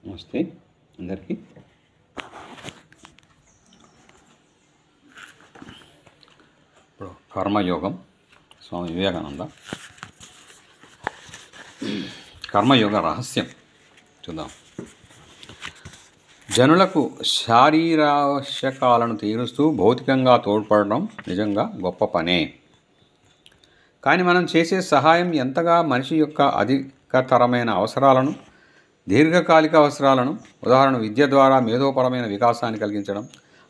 నమస్తే అందరికీ. ఇప్పుడు కర్మయోగం, స్వామి వివేకానంద కర్మయోగ రహస్యం చూద్దాం. జనులకు శారీరావశ్యకాలను తీరుస్తూ భౌతికంగా తోడ్పడడం నిజంగా గొప్ప పనే. కానీ మనం చేసే సహాయం ఎంతగా మనిషి యొక్క అధికతరమైన అవసరాలను, దీర్ఘకాలిక అవసరాలను, ఉదాహరణ విద్య ద్వారా మేధోపరమైన వికాసాన్ని కలిగించడం,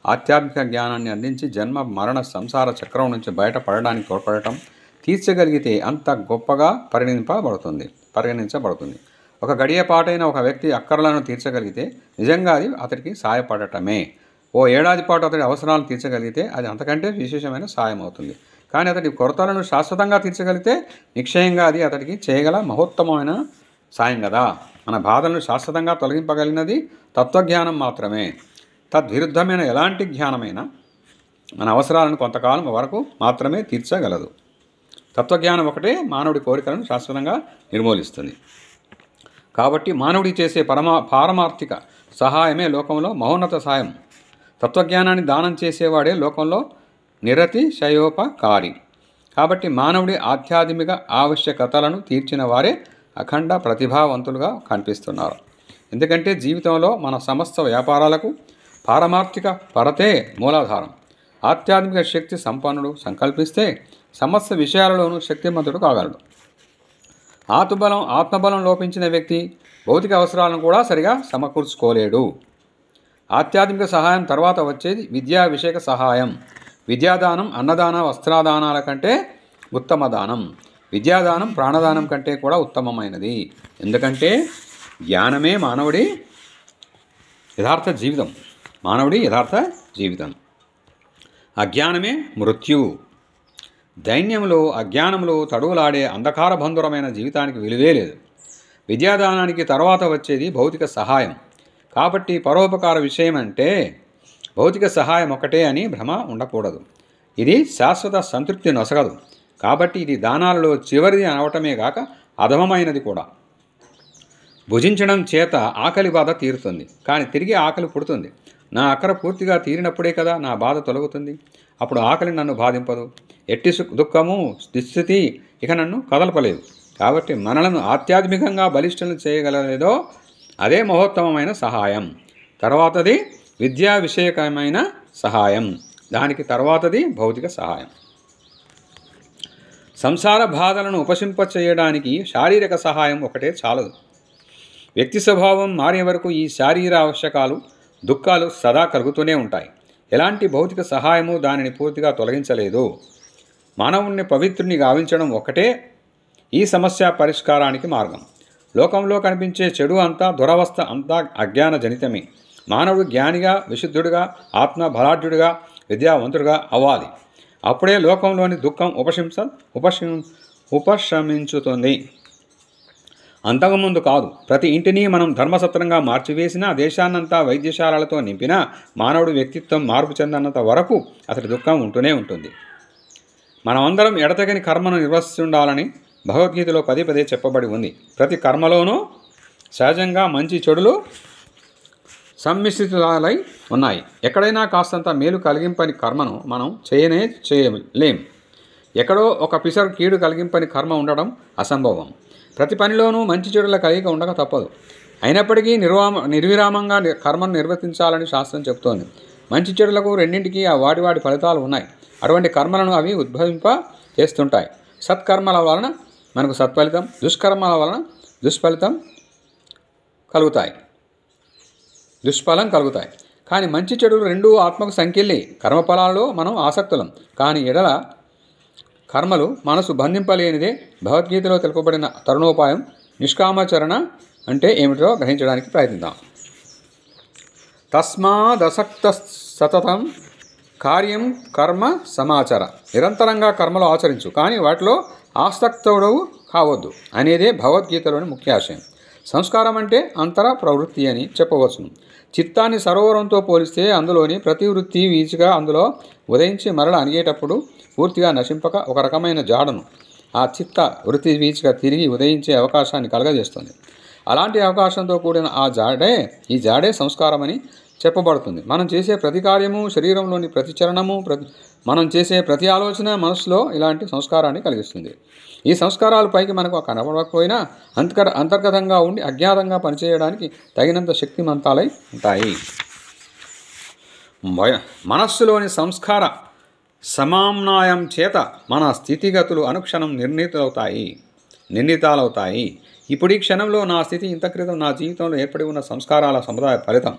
ఆధ్యాత్మిక జ్ఞానాన్ని అందించి జన్మ మరణ సంసార చక్రం నుంచి బయటపడడానికి తోడ్పడటం తీర్చగలిగితే అంత గొప్పగా పరిగణించబడుతుంది. ఒక గడియ పాటైన ఒక వ్యక్తి అక్కర్లను తీర్చగలిగితే నిజంగా అది అతడికి సాయపడటమే. ఓ ఏడాది పాటు అతడి అవసరాలను తీర్చగలిగితే అది అంతకంటే విశేషమైన సాయం అవుతుంది. కానీ అతడి కొరతలను శాశ్వతంగా తీర్చగలిగితే నిశ్చయంగా అది అతడికి చేయగల మహోత్తమమైన సాయం కదా. మన బాధలను శాశ్వతంగా తొలగింపగలిగినది తత్వజ్ఞానం మాత్రమే. తద్విరుద్ధమైన ఎలాంటి జ్ఞానమైనా మన అవసరాలను కొంతకాలం వరకు మాత్రమే తీర్చగలదు. తత్వజ్ఞానం ఒకటే మానవుడి కోరికలను శాశ్వతంగా నిర్మూలిస్తుంది. కాబట్టి మానవుడి చేసే పారమార్థిక సహాయమే లోకంలో మహోన్నత సాయం. తత్వజ్ఞానాన్ని దానం చేసేవాడే లోకంలో నిరతిశయోపకారి. కాబట్టి మానవుడి ఆధ్యాత్మిక ఆవశ్యకతలను తీర్చిన వారే అఖండ ప్రతిభావంతులుగా కనిపిస్తున్నారు. ఎందుకంటే జీవితంలో మన సమస్త వ్యాపారాలకు పారమార్థిక పరతే మూలాధారం. ఆధ్యాత్మిక శక్తి సంపన్నుడు సంకల్పిస్తే సమస్త విషయాలలోనూ శక్తిమంతుడు కాగలడు. ఆత్మబలం లోపించిన వ్యక్తి భౌతిక అవసరాలను కూడా సరిగా సమకూర్చుకోలేడు. ఆధ్యాత్మిక సహాయం తర్వాత వచ్చేది విద్యా విషయక సహాయం. విద్యాదానం అన్నదాన వస్త్రాదానాల కంటే ఉత్తమ దానం. విద్యాదానం ప్రాణదానం కంటే కూడా ఉత్తమమైనది. ఎందుకంటే జ్ఞానమే మానవుడి యథార్థ జీవితం. అజ్ఞానమే మృత్యువు. దైన్యంలో అజ్ఞానంలో తడువులాడే అంధకార బంధురమైన జీవితానికి విలువే లేదు. విద్యాదానానికి తర్వాత వచ్చేది భౌతిక సహాయం. కాబట్టి పరోపకార విషయం అంటే భౌతిక సహాయం ఒకటే అని భ్రమ ఉండకూడదు. ఇది శాశ్వత సంతృప్తి నొసగదు. కాబట్టి ఇది దానాలలో చివరిది అనవటమే గాక అధమమైనది కూడా. భుజించడం చేత ఆకలి బాధ తీరుతుంది, కానీ తిరిగి ఆకలి పుడుతుంది. నా అక్కర పూర్తిగా తీరినప్పుడే కదా నా బాధ తొలగుతుంది. అప్పుడు ఆకలి నన్ను బాధింపదు. ఎట్టి దుఃఖము దుస్థితి ఇక నన్ను కదలపలేదు. కాబట్టి మనలను ఆధ్యాత్మికంగా బలిష్టలను చేయగలలేదో అదే మహోత్తమమైన సహాయం. తర్వాతది విద్యా విషయకమైన సహాయం. దానికి తర్వాతది భౌతిక సహాయం. సంసార బాధలను ఉపశింపచేయడానికి శారీరక సహాయం ఒకటే చాలదు. వ్యక్తి స్వభావం మారే వరకు ఈ శారీరావశ్యకాలు దుఃఖాలు సదా కలుగుతూనే ఉంటాయి. ఎలాంటి భౌతిక సహాయము దానిని పూర్తిగా తొలగించలేదు. మానవుణ్ణి పవిత్రుని గావించడం ఒకటే ఈ సమస్య పరిష్కారానికి మార్గం. లోకంలో కనిపించే చెడు అంతా, దురవస్థ అంతా అజ్ఞాన జనితమే. మానవుడు జ్ఞానిగా, విశుద్ధుడిగా, ఆత్మ బలాఢ్యుడిగా, విద్యావంతుడిగా అవ్వాలి. అప్పుడే లోకంలోని దుఃఖం ఉపశమించుతుంది. అంతకుముందు కాదు. ప్రతి ఇంటిని మనం ధర్మసత్రంగా మార్చివేసినా, దేశాన్నంతా వైద్యశాలలతో నింపినా మానవుడి వ్యక్తిత్వం మార్పు చెందనంత వరకు అతడి దుఃఖం ఉంటూనే ఉంటుంది. మనమందరం ఎడతెగని కర్మను నిర్వహిస్తుండాలని భగవద్గీతలో పదే చెప్పబడి ఉంది. ప్రతి కర్మలోనూ సహజంగా మంచి చెడులు సమ్మిశ్రితాలై ఉన్నాయి. ఎక్కడైనా కాస్తంత మేలు కలిగింపని కర్మను మనం చేయలేం. ఎక్కడో ఒక పిసరు కీడు కలిగింపని కర్మ ఉండడం అసంభవం. ప్రతి పనిలోనూ మంచి చెడుల కలిగిక ఉండక తప్పదు. అయినప్పటికీ నిర్విరామంగా కర్మను నిర్వర్తించాలని శాస్త్రం చెబుతోంది. మంచి చెడులకు రెండింటికి వాటి ఫలితాలు ఉన్నాయి. అటువంటి కర్మలను అవి ఉద్భవింప చేస్తుంటాయి. సత్కర్మల వలన మనకు సత్ఫలితం, దుష్కర్మల వలన దుష్ఫలం కలుగుతాయి. కానీ మంచి చెడులు రెండూ ఆత్మకు సంకెళ్ళి. కర్మఫలాలలో మనం ఆసక్తులం. కానీ ఎడల కర్మలు మనసు బంధింపలేనిదే. భగవద్గీతలో తెలుపబడిన తరుణోపాయం నిష్కామాచరణ అంటే ఏమిటో గ్రహించడానికి ప్రయత్నిద్దాం. తస్మాదసక్త సతతం కార్యం కర్మ సమాచర. నిరంతరంగా కర్మలు ఆచరించు, కానీ వాటిలో ఆసక్తుడవు కావద్దు అనేదే భగవద్గీతలోని ముఖ్య ఆశయం. సంస్కారం అంటే అంతర ప్రవృత్తి అని చెప్పవచ్చును. చిత్తాన్ని సరోవరంతో పోలిస్తే అందులోని ప్రతి వృత్తి వీచిగా అందులో ఉదయించి మరల అణిగేటప్పుడు పూర్తిగా నశింపక ఒక రకమైన జాడను ఆ చిత్త వృత్తి వీచిగా తిరిగి ఉదయించే అవకాశాన్ని కలగజేస్తుంది. అలాంటి అవకాశంతో కూడిన ఈ జాడే సంస్కారమని చెప్పబడుతుంది. మనం చేసే ప్రతి కార్యము, శరీరంలోని ప్రతి చరణము, మనం చేసే ప్రతి ఆలోచన మనసులో ఇలాంటి సంస్కారాన్ని కలిగిస్తుంది. ఈ సంస్కారాలు పైకి మనకు కనబడకపోయినా అంతర్గతంగా ఉండి అజ్ఞాతంగా పనిచేయడానికి తగినంత శక్తిమంతాలై ఉంటాయి. మనస్సులోని సంస్కార సమామ్నాయం చేత మన స్థితిగతులు అనుక్షణం నిర్ణీతాలవుతాయి. ఇప్పుడు ఈ క్షణంలో నా స్థితి ఇంత క్రితం నా జీవితంలో ఏర్పడి ఉన్న సంస్కారాల సముదాయ ఫలితం.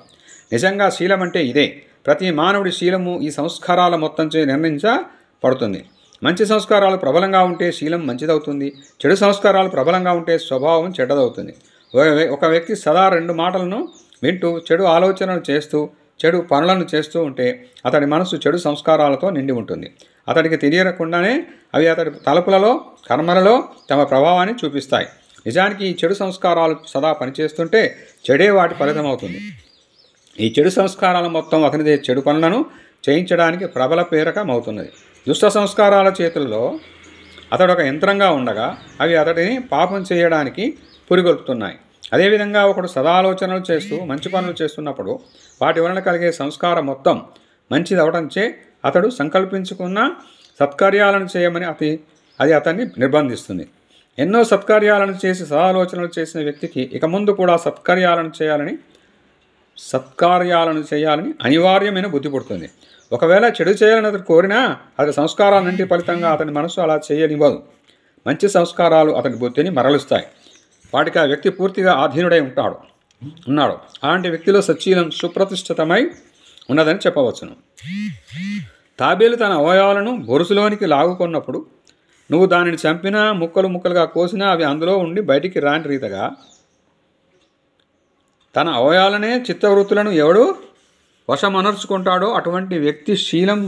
నిజంగా శీలం అంటే ఇదే. ప్రతి మానవుడి శీలము ఈ సంస్కారాల మొత్తంచే నిర్ణయించబడుతుంది. మంచి సంస్కారాలు ప్రబలంగా ఉంటే శీలం మంచిదవుతుంది. చెడు సంస్కారాలు ప్రబలంగా ఉంటే స్వభావం చెడ్డదవుతుంది. ఒక వ్యక్తి సదా 2 మాటలను వింటూ చెడు ఆలోచనలు చేస్తూ చెడు పనులను చేస్తూ ఉంటే అతడి మనసు చెడు సంస్కారాలతో నిండి ఉంటుంది. అతడికి తెలియకుండానే అవి అతడి తలుపులలో, కర్మలలో తమ ప్రభావాన్ని చూపిస్తాయి. నిజానికి ఈ చెడు సంస్కారాలు సదా పనిచేస్తుంటే చెడే వాటి ఫలితమవుతుంది. ఈ చెడు సంస్కారాల మొత్తం అతనిదే చెడు పనులను చేయించడానికి ప్రబల ప్రేరకమవుతున్నది. దుష్ట సంస్కారాల చేతుల్లో అతడు ఒక యంత్రంగా ఉండగా అవి అతడిని పాపం చేయడానికి పురిగొల్పుతున్నాయి. అదేవిధంగా ఒకడు సదాలోచనలు చేస్తూ మంచి పనులు చేస్తున్నప్పుడు వాటి వలన కలిగే సంస్కారం మొత్తం మంచిదవటంచే అతడు సంకల్పించుకున్న సత్కార్యాలను చేయమని అది అతన్ని నిర్బంధిస్తుంది. ఎన్నో సత్కార్యాలను చేసి సదాలోచనలు చేసిన వ్యక్తికి ఇక ముందు కూడా సత్కార్యాలను చేయాలని అనివార్యమైన బుద్ధి పుడుతుంది. ఒకవేళ చెడు చేయాలని అతడు కోరినా అది సంస్కారాలన్నింటి ఫలితంగా అతని మనసు అలా చేయనివ్వదు. మంచి సంస్కారాలు అతని బుద్ధిని మరలుస్తాయి. వాటికి ఆ వ్యక్తి పూర్తిగా ఆధీనుడై ఉన్నాడు. అలాంటి వ్యక్తిలో సచ్చీలం సుప్రతిష్ఠితమై ఉన్నదని చెప్పవచ్చును. తాబేలు తన అవయవాలను బొరుసులోనికి లాగుకున్నప్పుడు నువ్వు దానిని చంపినా ముక్కలుగా కోసినా అవి అందులో ఉండి బయటికి రాని రీతిగా తన అవయవాలనే చిత్తవృత్తులను ఎవడు వశమనర్చుకుంటాడో అటువంటి వ్యక్తి శీలం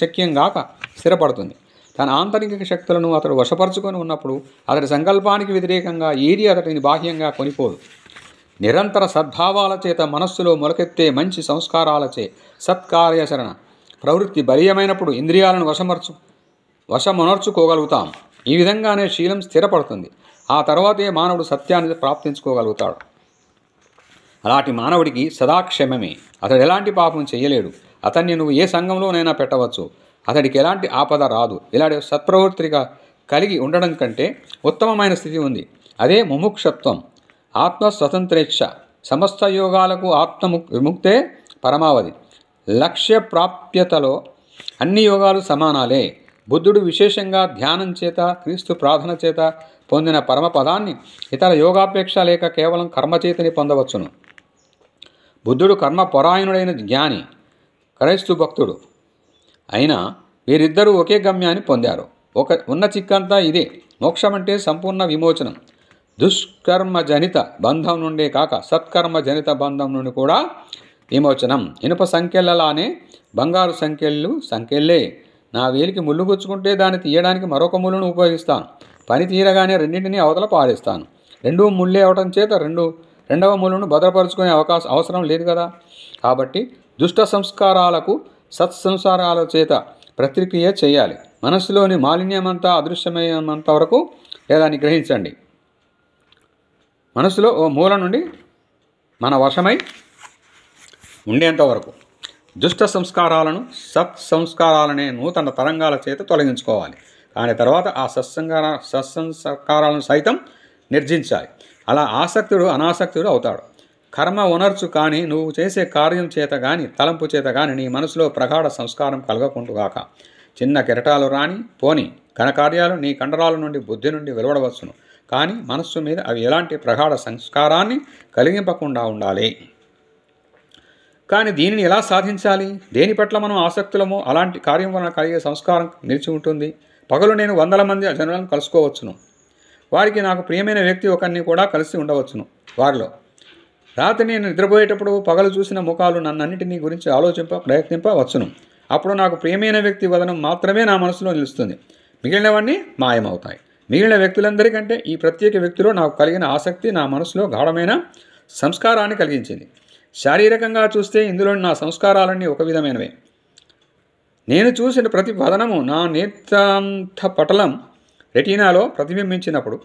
శక్యంగాక స్థిరపడుతుంది. తన ఆంతరిక శక్తులను అతడు వశపరుచుకొని ఉన్నప్పుడు అతడి సంకల్పానికి వ్యతిరేకంగా ఏది అతడిని బాహ్యంగా కొనిపోదు. నిరంతర సద్భావాల చేత మనస్సులో మొలకెత్తే మంచి సంస్కారాలచే సత్కార్యాచరణ ప్రవృత్తి బలీయమైనప్పుడు ఇంద్రియాలను వశమనర్చుకోగలుగుతాం. ఈ విధంగానే శీలం స్థిరపడుతుంది. ఆ తర్వాతే మానవుడు సత్యాన్ని ప్రాప్తించుకోగలుగుతాడు. అలాంటి మానవుడికి సదాక్షేమమే. అతడు ఎలాంటి పాపం చేయలేడు. అతన్ని నువ్వు ఏ సంఘంలోనైనా పెట్టవచ్చు. అతడికి ఎలాంటి ఆపద రాదు. ఇలాంటి సత్ప్రవృత్తిగా కలిగి ఉండడం కంటే ఉత్తమమైన స్థితి ఉంది. అదే ముముక్షత్వం, ఆత్మస్వతంత్రేచ్ఛ. సమస్త యోగాలకు విముక్తే పరమావధి. లక్ష్య ప్రాప్యతలో అన్ని యోగాలు సమానాలే. బుద్ధుడు విశేషంగా ధ్యానం చేత, క్రీస్తు ప్రార్థన చేత పొందిన పరమపదాన్ని ఇతర యోగాపేక్ష లేక కేవలం కర్మచేతని పొందవచ్చును. బుద్ధుడు కర్మపరాయణుడైన జ్ఞాని, క్రైస్తు భక్తుడు అయినా వీరిద్దరూ ఒకే గమ్యాన్ని పొందారు. ఉన్న చిక్కంతా ఇదే. మోక్షం అంటే సంపూర్ణ విమోచనం. దుష్కర్మజనిత బంధం నుండే కాక సత్కర్మజనిత బంధం నుండి కూడా విమోచనం. ఇనుప సంఖ్యలలానే బంగారు సంఖ్యలే. నా వేలికి ముళ్ళు గుచ్చుకుంటే దాన్ని తీయడానికి మరొక ముళ్ళను ఉపయోగిస్తాను. పని తీరగానే రెండింటినీ అవతల పారేస్తాను. రెండూ ముళ్ళే అవటం చేత రెండవ ముళ్ళను భద్రపరుచుకునే అవసరం లేదు కదా. కాబట్టి దుష్ట సంస్కారాలకు సత్సంస్కారాల చేత ప్రతిక్రియ చేయాలి. మనస్సులోని మాలిన్యమంతా అదృశ్యమయ్యేంత వరకు దాన్ని గ్రహించండి. మనస్సులో ఓ మూల నుండి మన వశమై ఉండేంత వరకు దుష్ట సంస్కారాలను సత్సంస్కారాలనే నూతన తరంగాల చేత తొలగించుకోవాలి. కానీ తర్వాత ఆ సత్సంస్కారాలను సైతం నిర్జించాలి. అలా ఆసక్తుడు అనాసక్తుడు అవుతాడు. కర్మ ఉనర్చు కానీ నువ్వు చేసే కార్యం చేత కానీ తలంపు చేత కానీ నీ మనసులో ప్రగాఢ సంస్కారం కలగకుంటుగాక. చిన్న కెరటాలు రాని పోని ఘనకార్యాలు నీ కండరాల నుండి బుద్ధి నుండి వెలువడవచ్చును. కానీ మనస్సు మీద అవి ఎలాంటి ప్రగాఢ సంస్కారాన్ని కలిగింపకుండా ఉండాలి. కానీ దీనిని ఎలా సాధించాలి? దేని పట్ల మనం ఆసక్తులమో అలాంటి కార్యం వలన కలిగే సంస్కారం నిలిచి ఉంటుంది. పగలు నేను 100 మంది జనులను కలుసుకోవచ్చును. వారికి నాకు ప్రియమైన వ్యక్తి ఒకరిని కూడా కలిసి ఉండవచ్చును. వారిలో రాత్రి నేను నిద్రపోయేటప్పుడు పగలు చూసిన ముఖాలు నన్నన్నిటినీ గురించి ప్రయత్నింపవచ్చును. అప్పుడు నాకు ప్రియమైన వ్యక్తి వదనం మాత్రమే నా మనసులో నిలుస్తుంది. మిగిలినవన్నీ మాయమవుతాయి. మిగిలిన వ్యక్తులందరికంటే ఈ ప్రత్యేక వ్యక్తిలో నాకు కలిగిన ఆసక్తి నా మనసులో గాఢమైన సంస్కారాన్ని కలిగించింది. శారీరకంగా చూస్తే ఇందులోని నా సంస్కారాలన్నీ ఒక విధమైనవే. నేను చూసిన ప్రతి వదనము నా నేత్రాంత పటలం రెటీనాలో ప్రతిబింబించినప్పుడు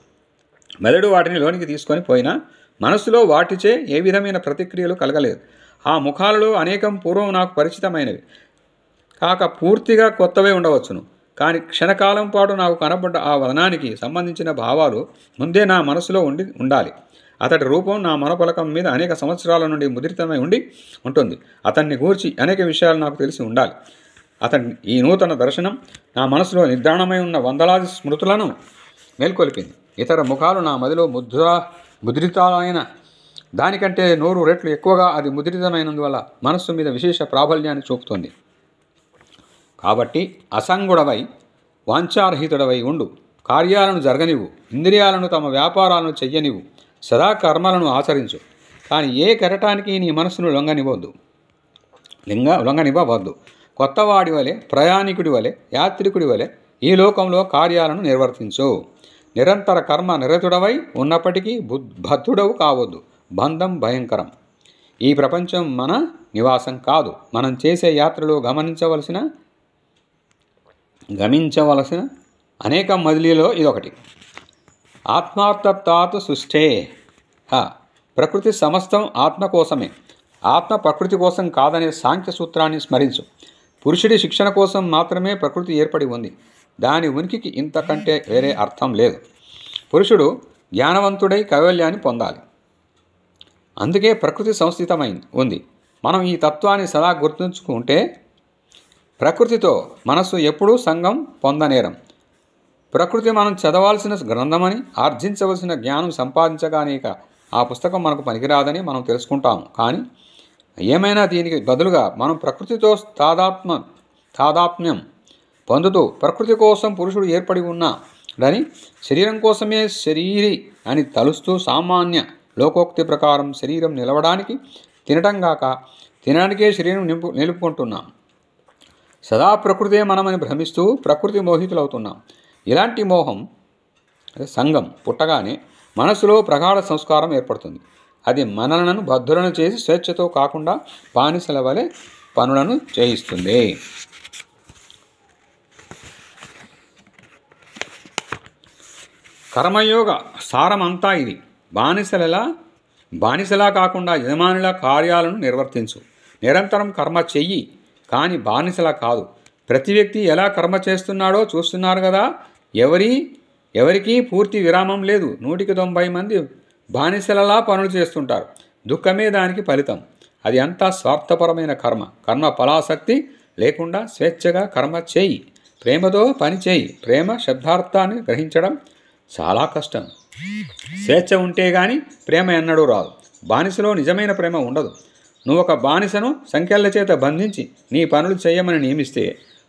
మెదడు వాటిని లోనికి తీసుకొని పోయినా మనస్సులో వాటిచే ఏ విధమైన ప్రతిక్రియలు కలగలేదు. ఆ ముఖాలలో అనేకం పూర్వం నాకు పరిచితమైనవి కాక పూర్తిగా కొత్తవే ఉండవచ్చును. కానీ క్షణకాలం పాటు నాకు కనబడ్డ ఆ వదనానికి సంబంధించిన భావాలు ముందే నా మనసులో ఉండాలి. అతడి రూపం నా మనపలకం మీద అనేక సంవత్సరాల నుండి ముద్రితమై ఉంటుంది. అతన్ని గూర్చి అనేక విషయాలు నాకు తెలిసి ఉండాలి. అతని ఈ నూతన దర్శనం నా మనసులో నిద్రాణమై ఉన్న వందలాది స్మృతులను మేల్కొల్పింది. ఇతర ముఖాలు నా మదిలో ముద్రితాలైన దానికంటే 100 రెట్లు ఎక్కువగా అది ముద్రితమైనందువల్ల మనస్సు మీద విశేష ప్రాబల్యాన్ని చూపుతుంది. కాబట్టి అసంగుడవై వాంఛారహితుడవై ఉండు. కార్యాలను జరగనివ్వు. ఇంద్రియాలను తమ వ్యాపారాలను చెయ్యనివ్వు. సదా కర్మలను ఆచరించు. కానీ ఏ కెరటానికి నీ మనస్సును లొంగనివ్వవద్దు. కొత్తవాడి వలె, ప్రయాణికుడి వలె, యాత్రికుడి వలె ఈ లోకంలో కార్యాలను నిర్వర్తించు. నిరంతర కర్మ నిరతుడవై ఉన్నప్పటికీ బద్ధుడవు కావద్దు. బంధం భయంకరం. ఈ ప్రపంచం మన నివాసం కాదు. మనం చేసే యాత్రలో గమించవలసిన అనేక మజిలీలో ఇదొకటి. ఆత్మార్థతాత్ సృష్టే ప్రకృతి సమస్తం ఆత్మ కోసమే. ఆత్మ ప్రకృతి కోసం కాదనే సాంఖ్య సూత్రాన్ని స్మరించు. పురుషుడి శిక్షణ కోసం మాత్రమే ప్రకృతి ఏర్పడి ఉంది. దాని ఉనికికి ఇంతకంటే వేరే అర్థం లేదు. పురుషుడు జ్ఞానవంతుడై కైవల్యాన్ని పొందాలి. అందుకే ప్రకృతి సంస్థితమైంది ఉంది. మనం ఈ తత్వాన్ని సదా గుర్తుంచుకుంటే ప్రకృతితో మనస్సు ఎప్పుడూ సంగం పొందనేరం. ప్రకృతి మనం చదవాల్సిన గ్రంథమని, ఆర్జించవలసిన జ్ఞానం సంపాదించగానేక ఆ పుస్తకం మనకు పనికిరాదని మనం తెలుసుకుంటాము. కానీ ఏమైనా దీనికి బదులుగా మనం ప్రకృతితో తాదాత్మ్యం పొందుతూ ప్రకృతి కోసం పురుషుడు ఏర్పడి ఉన్నాడని, శరీరం కోసమే శరీరి అని తలుస్తూ సామాన్య లోకోక్తి ప్రకారం శరీరం నిలవడానికి తినడానికే శరీరం నిలుపుకుంటున్నాం. సదా ప్రకృతే మనమని భ్రమిస్తూ ప్రకృతి మోహితులవుతున్నాం. ఇలాంటి మోహం సంగం పుట్టగానే మనసులో ప్రగాఢ సంస్కారం ఏర్పడుతుంది. అది మనలను బద్ధులను చేసి స్వేచ్ఛతో కాకుండా బానిసల వలె పనులను చేయిస్తుంది. కర్మయోగ సారమంతా ఇది. బానిసలా కాకుండా యజమానుల కార్యాలను నిర్వర్తించు. నిరంతరం కర్మ చెయ్యి, కానీ బానిసలా కాదు. ప్రతి వ్యక్తి ఎలా కర్మ చేస్తున్నాడో చూస్తున్నారు కదా. ఎవరికీ పూర్తి విరామం లేదు. 190 మంది బానిసలలా పనులు చేస్తుంటారు. దుఃఖమే దానికి ఫలితం. అది అంతా స్వార్థపరమైన కర్మ. కర్మ ఫలాసక్తి లేకుండా స్వేచ్ఛగా కర్మ చేయి. ప్రేమతో పని చేయి. ప్రేమ శబ్దార్థాన్ని గ్రహించడం చాలా కష్టం. స్వేచ్ఛ ఉంటే గాని ప్రేమ ఎన్నడూ రాదు. బానిసలో నిజమైన ప్రేమ ఉండదు. నువ్వు ఒక బానిసను సంఖ్యల చేత బంధించి నీ పనులు చేయమని నియమిస్తే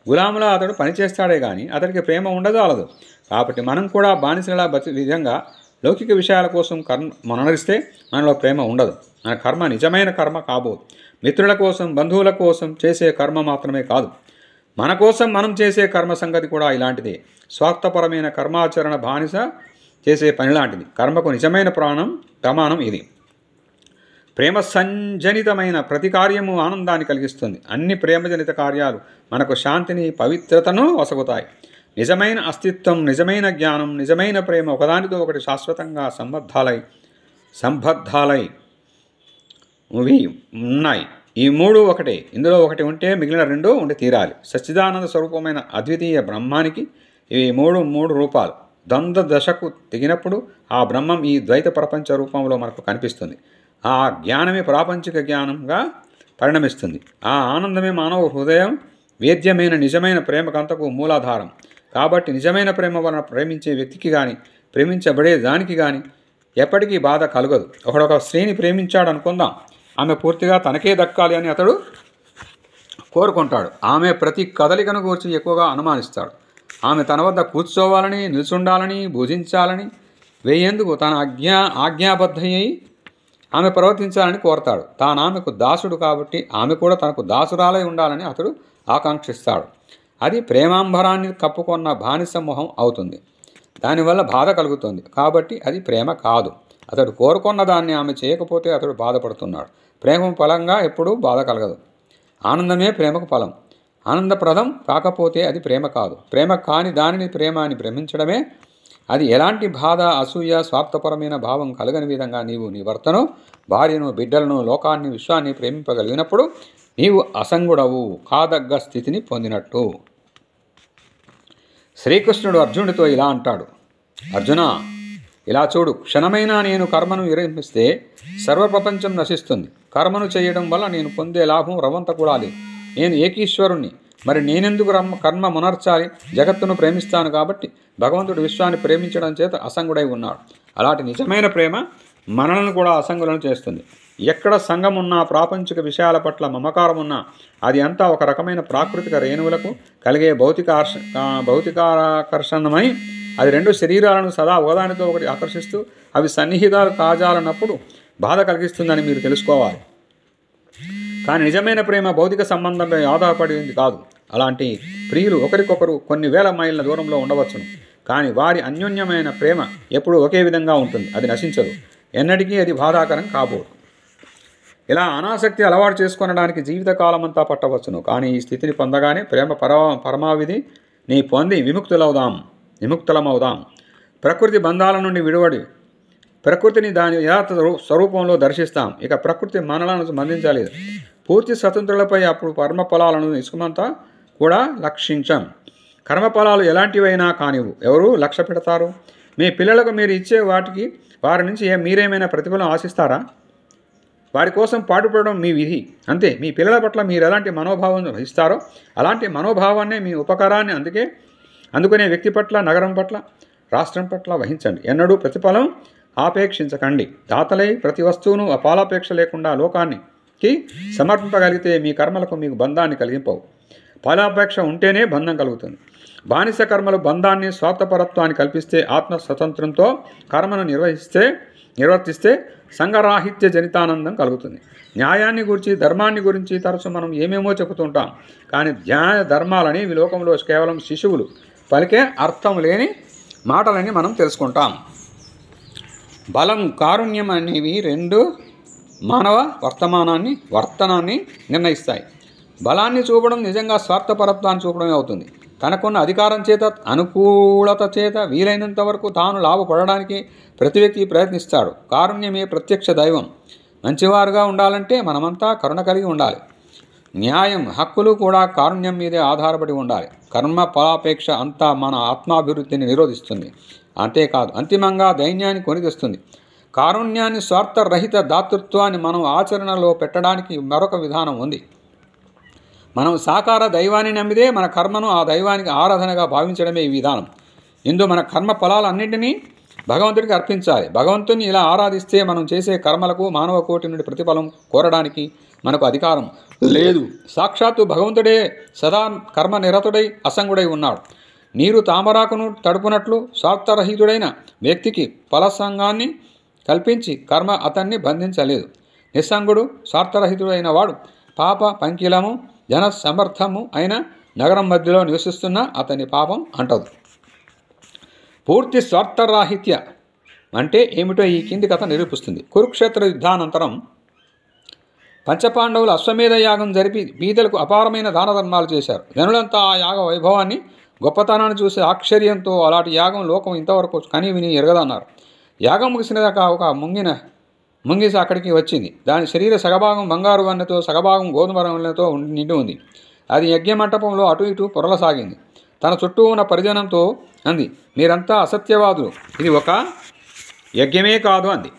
గులాములా అతడు పనిచేస్తాడే కానీ అతడికి ప్రేమ ఉండదాలదు. కాబట్టి మనం కూడా బానిసలా విధంగా లౌకిక విషయాల కోసం మనరిస్తే మనలో ప్రేమ ఉండదు. మన కర్మ నిజమైన కర్మ కాబోదు. మిత్రుల కోసం, బంధువుల కోసం చేసే కర్మ మాత్రమే కాదు, మన కోసం మనం చేసే కర్మ సంగతి కూడా ఇలాంటిదే. స్వార్థపరమైన కర్మాచరణ బానిస చేసే పని లాంటిది. కర్మకు నిజమైన ప్రమాణం ఇది. ప్రేమ సంజనితమైన ప్రతి కార్యము ఆనందాన్ని కలిగిస్తుంది. అన్ని ప్రేమజనిత కార్యాలు మనకు శాంతిని, పవిత్రతను వసగుతాయి. నిజమైన అస్తిత్వం, నిజమైన జ్ఞానం, నిజమైన ప్రేమ ఒకదానితో ఒకటి శాశ్వతంగా సంబద్ధాలై ఉన్నాయి. ఈ మూడు ఒకటే. ఇందులో ఒకటి ఉంటే మిగిలిన 2 ఉండి తీరాలి. సచ్చిదానంద స్వరూపమైన అద్వితీయ బ్రహ్మానికి ఇవి మూడు రూపాలు. ద్వంద్వ దశకు దిగినప్పుడు ఆ బ్రహ్మం ఈ ద్వైత ప్రపంచ రూపంలో మనకు కనిపిస్తుంది. ఆ జ్ఞానమే ప్రాపంచిక జ్ఞానంగా పరిణమిస్తుంది. ఆ ఆనందమే మానవ హృదయం వేద్యమైన నిజమైన ప్రేమకంతకు మూలాధారం. కాబట్టి నిజమైన ప్రేమ వలన ప్రేమించే వ్యక్తికి కానీ ప్రేమించబడే దానికి కానీ ఎప్పటికీ బాధ కలగదు. ఒకడొక స్త్రీని ప్రేమించాడు అనుకుందాం. ఆమె పూర్తిగా తనకే దక్కాలి అని అతడు కోరుకుంటాడు. ఆమె ప్రతి కదలికను గురించి ఎక్కువగా అనుమానిస్తాడు. ఆమె తన వద్ద కూర్చోవాలని, నిల్చుండాలని, భుజించాలని, వేయేందుకు తన ఆజ్ఞాబద్ధయ్యి ఆమె ప్రవర్తించాలని కోరతాడు. తాను ఆమెకు దాసుడు కాబట్టి ఆమె కూడా తనకు దాసురాలై ఉండాలని అతడు ఆకాంక్షిస్తాడు. అది ప్రేమాంబరాన్ని కప్పుకొన్న బానిస మొహం అవుతుంది. దానివల్ల బాధ కలుగుతుంది. కాబట్టి అది ప్రేమ కాదు. అతడు కోరుకున్న దాన్ని ఆమె చేయకపోతే అతడు బాధపడుతున్నాడు. ప్రేమ ఫలంగా ఎప్పుడూ బాధ కలగదు. ఆనందమే ప్రేమకు ఫలం. ఆనందప్రదం కాకపోతే అది ప్రేమ కాదు. ప్రేమ కాని దానిని ప్రేమ అని భ్రమించడమే అది ఎలాంటి బాధ, అసూయ, స్వార్థపరమైన భావం కలగని విధంగా నీవు నీ భర్తను, భార్యను, బిడ్డలను, లోకాన్ని, విశ్వాన్ని ప్రేమింపగలిగినప్పుడు నీవు అసంగుడవు కాదగ్గ స్థితిని పొందినట్టు. శ్రీకృష్ణుడు అర్జునుడితో ఇలా అంటాడు: అర్జున, ఇలా చూడు, క్షణమైనా నేను కర్మను విరమిస్తే సర్వప్రపంచం నశిస్తుంది. కర్మను చేయడం వల్ల నేను పొందే లాభం రవంత కూడా లేదు. నేను ఏకీశ్వరుణ్ణి, మరి నేనెందుకు కర్మ మునర్చాలి? జగత్తును ప్రేమిస్తాను కాబట్టి భగవంతుడు విశ్వాన్ని ప్రేమించడం చేత అసంగుడై ఉన్నాడు. అలాంటి నిజమైన ప్రేమ మనలను కూడా అసంగులను చేస్తుంది. ఎక్కడ సంఘం ఉన్నా, ప్రాపంచిక విషయాల పట్ల మమకారం ఉన్నా, అది అంతా ఒక రకమైన ప్రాకృతిక రేణువులకు కలిగే భౌతికాకర్షణమై అది రెండు శరీరాలను సదా ఒకదానితో ఒకటి ఆకర్షిస్తూ అవి సన్నిహితాలు కాజాలన్నప్పుడు బాధ కలిగిస్తుందని మీరు తెలుసుకోవాలి. కానీ నిజమైన ప్రేమ భౌతిక సంబంధంపై ఆధారపడింది కాదు. అలాంటి ప్రియులు ఒకరికొకరు కొన్ని వేల మైళ్ళ దూరంలో ఉండవచ్చును, కానీ వారి అన్యోన్యమైన ప్రేమ ఎప్పుడూ ఒకే విధంగా ఉంటుంది. అది నశించదు, ఎన్నటికీ అది బాధాకరం కాబోదు. ఇలా అనాసక్తి అలవాటు చేసుకొనడానికి జీవితకాలమంతా పట్టవచ్చును. కానీ ఈ స్థితిని పొందగానే ప్రేమ పరమావిధి నీ పొంది విముక్తులమవుదాం. ప్రకృతి బంధాల నుండి విడివడి ప్రకృతిని దాని యథార్థ స్వరూపంలో దర్శిస్తాం. ఇక ప్రకృతి మనలను బంధించలేదు. పూర్తి స్వతంత్రులపై అప్పుడు కర్మఫలాలను నిష్కమంతా కూడా లక్షించాం. కర్మఫలాలు ఎలాంటివైనా కానివ్వు, ఎవరు లక్ష్య పెడతారు? మీ పిల్లలకు మీరు ఇచ్చే వారి నుంచి మీరేమైనా ప్రతిఫలం ఆశిస్తారా? వారి కోసం పాటుపడడం మీ విధి, అంతే. మీ పిల్లల పట్ల మీరు ఎలాంటి మనోభావం వహిస్తారో అలాంటి మనోభావాన్నే మీ ఉపకారాన్ని అందుకునే వ్యక్తి పట్ల, నగరం పట్ల, రాష్ట్రం పట్ల వహించండి. ఎన్నడూ ప్రతిఫలం ఆపేక్షించకండి. దాతలై ప్రతి వస్తువును అపాలాపేక్ష లేకుండా లోకానికి సమర్పింపగలిగితే మీ కర్మలకు మీకు బంధాన్ని కలిగింపవు. ఫలాపేక్ష ఉంటేనే బంధం కలుగుతుంది. బానిస కర్మలు బంధాన్ని, స్వార్థపరత్వాన్ని కల్పిస్తే ఆత్మ స్వతంత్రంతో కర్మను నిర్వర్తిస్తే సంఘరాహిత్య జనితానందం కలుగుతుంది. న్యాయాన్ని గురించి, ధర్మాన్ని గురించి తరచు మనం ఏమేమో చెబుతుంటాం. కానీ న్యాయ ధర్మాలని ఈ లోకంలో కేవలం శిశువులు పలికే అర్థం లేని మాటలని మనం తెలుసుకుంటాం. బలం, కారుణ్యం అనేవి రెండు మానవ వర్తనాన్ని నిర్ణయిస్తాయి. బలాన్ని చూపడం నిజంగా స్వార్థపరత్వాన్ని చూపడమే అవుతుంది. తనకున్న అధికారం చేత, అనుకూలత చేత వీలైనంత వరకు తాను లాభపడడానికి ప్రతి వ్యక్తి ప్రయత్నిస్తాడు. కారుణ్యమే ప్రత్యక్ష దైవం. మంచివారుగా ఉండాలంటే మనమంతా కరుణ కలిగి ఉండాలి. న్యాయం, హక్కులు కూడా కారుణ్యం మీదే ఆధారపడి ఉండాలి. కర్మ ఫలాపేక్ష అంతా మన ఆత్మాభివృద్ధిని నిరోధిస్తుంది. అంతేకాదు, అంతిమంగా దైన్యాన్ని కొని తెస్తుంది. కారుణ్యాన్ని, స్వార్థరహిత దాతృత్వాన్ని మనం ఆచరణలో పెట్టడానికి మరొక విధానం ఉంది. మనం సాకార దైవాన్ని నమ్మితే మన కర్మను ఆ దైవానికి ఆరాధనగా భావించడమే ఈ విధానం. ఇందు మన కర్మ ఫలాలన్నింటినీ భగవంతుడికి అర్పించాలి. భగవంతుని ఇలా ఆరాధిస్తే మనం చేసే కర్మలకు మానవ కోటి నుండి ప్రతిఫలం కోరడానికి మనకు అధికారం లేదు. సాక్షాత్తు భగవంతుడే సదా కర్మ నిరతుడై అసంగుడై ఉన్నాడు. నీరు తామరాకును తడుపునట్లు స్వార్థరహితుడైన వ్యక్తికి ఫలసంగాన్ని కల్పించి కర్మ అతన్ని బంధించలేదు. నిస్సంగుడు, స్వార్థరహితుడైన వాడు పాప పంకిలము, జన సమర్థము అయిన నగరం మధ్యలో నివసిస్తున్న అతని పాపం అంటదు. పూర్తి స్వార్థరాహిత్య అంటే ఏమిటో ఈ కింది కథ నిరూపిస్తుంది. కురుక్షేత్ర యుద్ధానంతరం పంచపాండవులు అశ్వమేధ యాగం జరిపి బీదలకు అపారమైన దాన ధర్మాలు చేశారు. జనులంతా ఆ యాగ వైభవాన్ని, గొప్పతనాన్ని చూసి ఆశ్చర్యంతో అలాంటి యాగం లోకం ఇంతవరకు కని విని ఎరగదన్నారు. యాగం ముగిసినదాకా ఒక ముంగిస అక్కడికి వచ్చింది. దాని శరీర సగభాగం బంగారు వన్నెతో, సగభాగం గోధుమ వన్నెతో నిండి ఉంది. అది యజ్ఞమంటపంలో అటు ఇటు పొరలసాగింది. తన చుట్టూ ఉన్న పరిజనంతో అంది, మీరంతా అసత్యవాదులు, ఇది ఒక యజ్ఞమే కాదు అంది.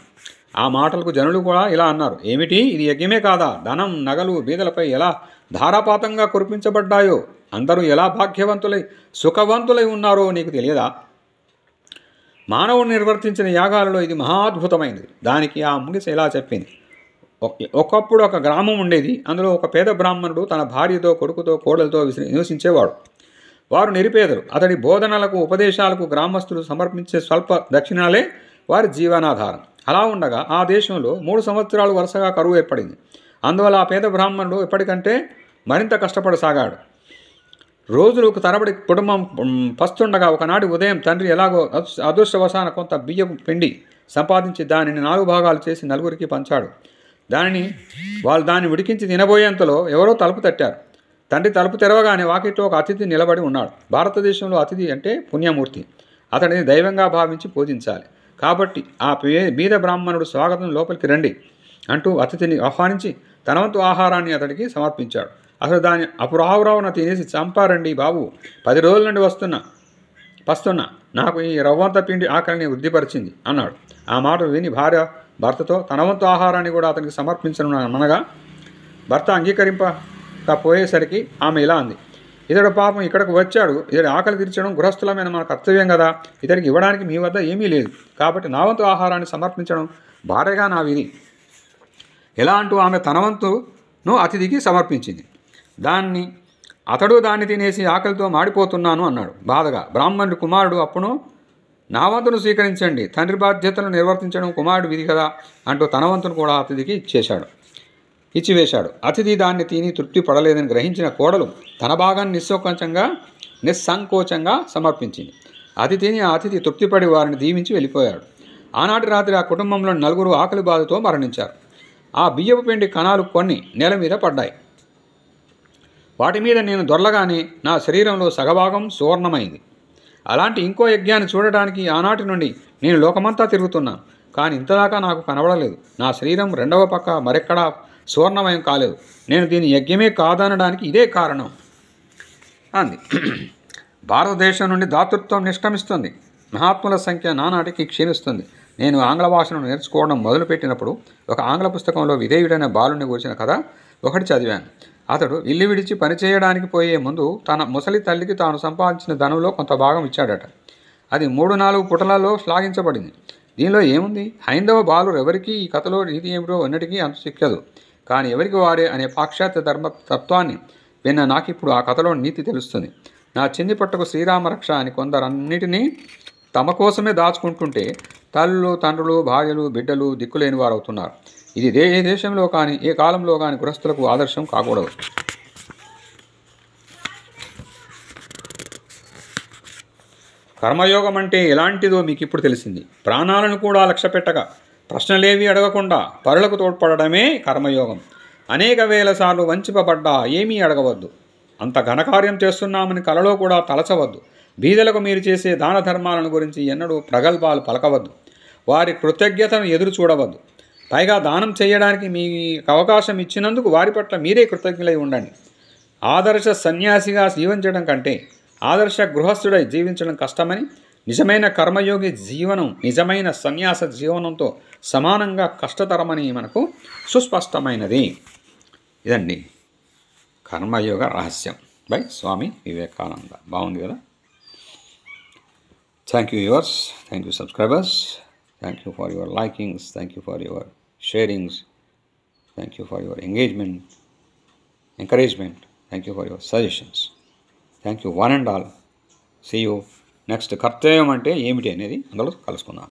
ఆ మాటలకు జనులు కూడా ఇలా అన్నారు, ఏమిటి ఇది యజ్ఞమే కాదా? ధనం, నగలు బీదలపై ఎలా ధారాపాతంగా కురిపించబడ్డాయో, అందరూ ఎలా భాగ్యవంతులై సుఖవంతులై ఉన్నారో నీకు తెలియదా? మానవుడు నిర్వర్తించిన యాగాలలో ఇది మహాద్భుతమైనది. దానికి ఆ ముంగిస ఇలా చెప్పింది, ఒకప్పుడు ఒక గ్రామం ఉండేది. అందులో ఒక పేద బ్రాహ్మణుడు తన భార్యతో, కొడుకుతో, కోడలతో నివసించేవాడు. వారు నిరుపేదలు. అతడి బోధనలకు, ఉపదేశాలకు గ్రామస్తులు సమర్పించే స్వల్ప దక్షిణాలే వారి జీవనాధారం. అలా ఉండగా ఆ దేశంలో 3 సంవత్సరాలు వరుసగా కరువు ఏర్పడింది. అందువల్ల ఆ పేద బ్రాహ్మణుడు ఎప్పటికంటే మరింత కష్టపడసాగాడు. రోజులకు తరబడి కుటుంబం పస్తుండగా ఒకనాటి ఉదయం తండ్రి ఎలాగో అదృష్టవశాన కొంత బియ్యపు పిండి సంపాదించి దానిని 4 భాగాలు చేసి నలుగురికి పంచాడు. వాళ్ళు దాన్ని ఉడికించి తినబోయేంతలో ఎవరో తలుపు తట్టారు. తండ్రి తలుపు తెరవగానే వాకిట్లో ఒక అతిథి నిలబడి ఉన్నాడు. భారతదేశంలో అతిథి అంటే పుణ్యమూర్తి. అతడిని దైవంగా భావించి పూజించాలి. కాబట్టి ఆ బీద బ్రాహ్మణుడు స్వాగతం లోపలికి రండి అంటూ అతిథిని ఆహ్వానించి తన వంతు ఆహారాన్ని అతడికి సమర్పించాడు. అసలు దాన్ని అపురావురావున తినేసి చంపారండి బాబు, 10 రోజుల నుండి పస్తున్నా నాకు ఈ రవ్వంత పిండి ఆకలిని వృద్ధిపరిచింది అన్నాడు. ఆ మాటలు విని భార్య భర్తతో తన వంతు ఆహారాన్ని కూడా అతనికి సమర్పించనగా భర్త అంగీకరింపకపోయేసరికి ఆమె ఇలా అంది, ఇతడు పాపం ఇక్కడికి వచ్చాడు, ఇతడి ఆకలి తీర్చడం గృహస్థులమైన మన కర్తవ్యం కదా, ఇతడికి ఇవ్వడానికి మీ వద్ద ఏమీ లేదు, కాబట్టి నా వంతు ఆహారాన్ని సమర్పించడం భార్యగా నా విధి. ఎలా అంటూ ఆమె తన వంతును అతిథికి సమర్పించింది. అతడు దాన్ని తినేసి ఆకలితో మాడిపోతున్నాను అన్నాడు బాధగా. బ్రాహ్మణుడి కుమారుడు అప్పుడు నా వంతును స్వీకరించండి, తండ్రి బాధ్యతలను నిర్వర్తించడం కుమారుడు విధి కదా అంటూ తన వంతును కూడా అతిథికి ఇచ్చివేశాడు. అతిథి దాన్ని తిని తృప్తి పడలేదని గ్రహించిన కోడలు తన భాగాన్ని నిస్సంకోచంగా సమర్పించింది. అది తిని ఆ అతిథి తృప్తిపడి వారిని దీవించి వెళ్ళిపోయాడు. ఆనాటి రాత్రి ఆ కుటుంబంలో 4 ఆకలి బాధతో మరణించారు. ఆ బియ్యపు పిండి కణాలు కొన్ని నేల మీద పడ్డాయి. వాటి మీద నేను దొర్లగానే నా శరీరంలో సగభాగం సువర్ణమైంది. అలాంటి ఇంకో యజ్ఞాన్ని చూడటానికి ఆనాటి నుండి నేను లోకమంతా తిరుగుతున్నాను, కానీ ఇంతదాకా నాకు కనబడలేదు. నా శరీరం రెండవ పక్క మరెక్కడా సువర్ణమయం కాలేదు. నేను దీని యజ్ఞమే కాదనడానికి ఇదే కారణం అంది. భారతదేశం నుండి దాతృత్వం నిష్క్రమిస్తుంది, మహాత్ముల సంఖ్య నానాటికి క్షీణిస్తుంది. నేను ఆంగ్ల భాషను నేర్చుకోవడం మొదలుపెట్టినప్పుడు ఒక ఆంగ్ల పుస్తకంలో విధేయుడైన బాలుని గురించిన కథ ఒకటి చదివాను. అతడు ఇల్లు విడిచి పనిచేయడానికి పోయే ముందు తన ముసలి తల్లికి తాను సంపాదించిన ధనంలో కొంత భాగం ఇచ్చాడట. అది 3-4 పుటలలో శ్లాఘించబడింది. దీనిలో ఏముంది? హైందవ బాలురు ఎవరికీ ఈ కథలో నీతి ఏమిటో ఎన్నటికీ అంత చిక్కదు. కానీ ఎవరికి వారే అనే పాశ్చాత్య ధర్మతత్వాన్ని విన్న నాకిప్పుడు ఆ కథలో నీతి తెలుస్తుంది. నా చిన్ని పట్టకు శ్రీరామరక్ష అని కొందరన్నిటినీ తమ కోసమే దాచుకుంటుంటే తల్లులు, తండ్రులు, భార్యలు, బిడ్డలు దిక్కులేని వారు అవుతున్నారు. ఇది ఏ దేశంలో కానీ ఏ కాలంలో కానీ గృహస్థులకు ఆదర్శం కాకూడదు. కర్మయోగం అంటే ఎలాంటిదో మీకు ఇప్పుడు తెలిసింది. ప్రాణాలను కూడా లక్ష్య పెట్టక, ప్రశ్నలేవి అడగకుండా పరులకు తోడ్పడమే కర్మయోగం. అనేక వేల సార్లు వంచిపబడ్డా ఏమీ అడగవద్దు. అంత ఘనకార్యం చేస్తున్నామని కలలో కూడా తలచవద్దు. బీదలకు మీరు చేసే దాన ధర్మాలను గురించి ఎన్నడూ ప్రగల్భాలు పలకవద్దు. వారి కృతజ్ఞతను ఎదురు చూడవద్దు. పైగా దానం చేయడానికి మీకు అవకాశం ఇచ్చినందుకు వారి పట్ల మీరే కృతజ్ఞులై ఉండండి. ఆదర్శ సన్యాసిగా జీవించడం కంటే ఆదర్శ గృహస్థుడై జీవించడం కష్టమని, నిజమైన కర్మయోగి జీవనం నిజమైన సన్యాస జీవనంతో సమానంగా కష్టతరమని మనకు సుస్పష్టమైనది. ఇదండి కర్మయోగ రహస్యం బై స్వామి వివేకానంద. బాగుంది కదా? Thank you viewers, thank you subscribers, thank you for your likings, thank you for your sharings, thank you for your engagement, encouragement, thank you for your suggestions. Thank you one and all. See you next. కర్తవ్యం అంటే ఏమిటి అనేది అందులో కలుసుకుందాం.